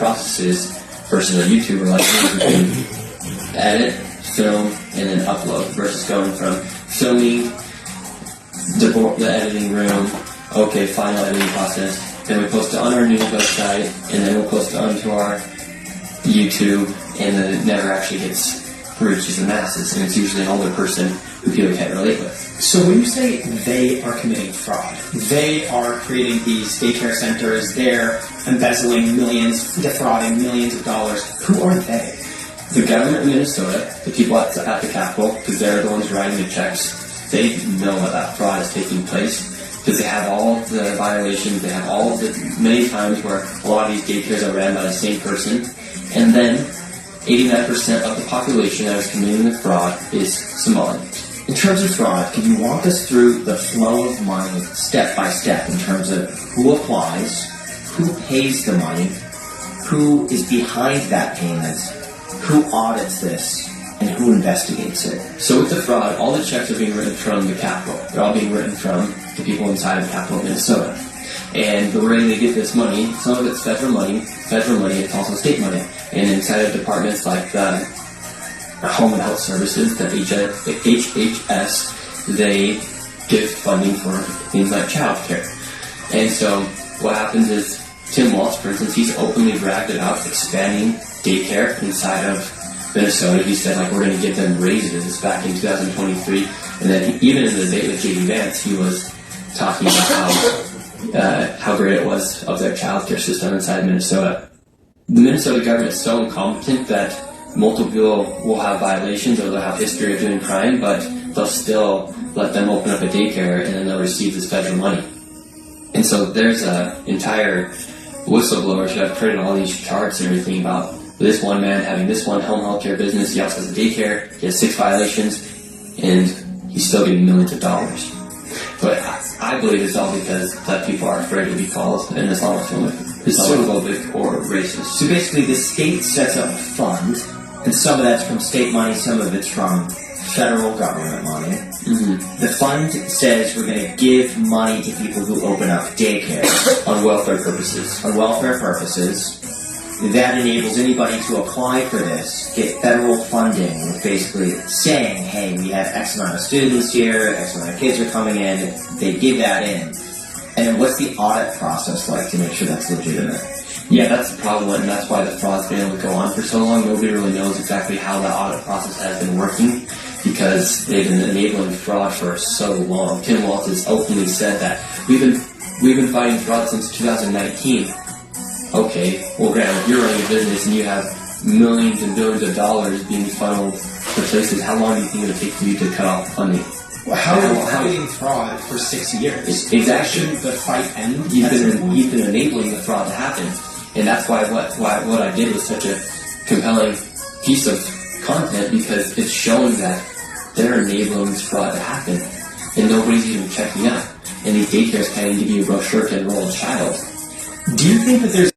processes versus a YouTuber like me who can edit, film, and then upload, versus going from filming, the editing room, okay, final editing process, then we post it on our news website, and then we'll post it onto our YouTube, and then it never actually reaches the masses, and it's usually an older person who people can't relate with. So when you say they are committing fraud, they are creating these daycare centers, they're embezzling millions, defrauding millions of dollars, who are they? The government in Minnesota, the people at the Capitol, because they're the ones writing the checks, they know that fraud is taking place, because they have all of the violations, they have all of the many times where a lot of these daycares are ran by the same person, and then 89% of the population that is committing the fraud is Somali. In terms of fraud, can you walk us through the flow of money step by step in terms of who applies, who pays the money, who is behind that payment, who audits this, and who investigates it? So with the fraud, all the checks are being written from the Capitol. They're all being written from the people inside of the Capitol of Minnesota. And the way they get this money, some of it's federal money, it's also state money. And inside of departments like the Home and Health Services, the HHS, they give funding for things like child care. And so what happens is, Tim Walz, for instance, he's openly bragged about expanding daycare inside of Minnesota. He said, like, we're going to give them raises back in 2023. And then even in the debate with J.D. Vance, he was talking about how great it was of their child care system inside Minnesota. The Minnesota government is so incompetent that multiple people will have violations or they'll have history of doing crime, but they'll still let them open up a daycare and then they'll receive this federal money. And so there's an entire whistleblowers who have printed all these charts and everything about this one man having this one home health care business. He also has a daycare. He has 6 violations, and he's still getting millions of dollars. But I believe it's all because that people are afraid to be called an Islamophobic or racist. So basically the state sets up a fund, and some of that's from state money, some of it's from federal government money. Mm-hmm. The fund says we're going to give money to people who open up daycare. On welfare purposes. On welfare purposes. That enables anybody to apply for this, get federal funding, basically saying, hey, we have X amount of students here, X amount of kids are coming in, they give that in. And then what's the audit process like to make sure that's legitimate? Yeah, that's the problem, and that's why the fraud's been able to go on for so long. Nobody really knows exactly how that audit process has been working, because they've been enabling fraud for so long. Tim Walz has openly said that we've been fighting fraud since 2019. Okay, well, granted, you're running a business and you have millions and billions of dollars being funneled to places. How long do you think it would take for you to cut off funding? Well, how are you fighting fraud for 6 years? Exactly. Shouldn't the fight end? You've been enabling the fraud to happen, and that's why what I did was such a compelling piece of content, because it's showing that they're enabling this fraud to happen, and nobody's even checking up. And these daycares can't even give you a brochure to enroll a child. Do you think that there's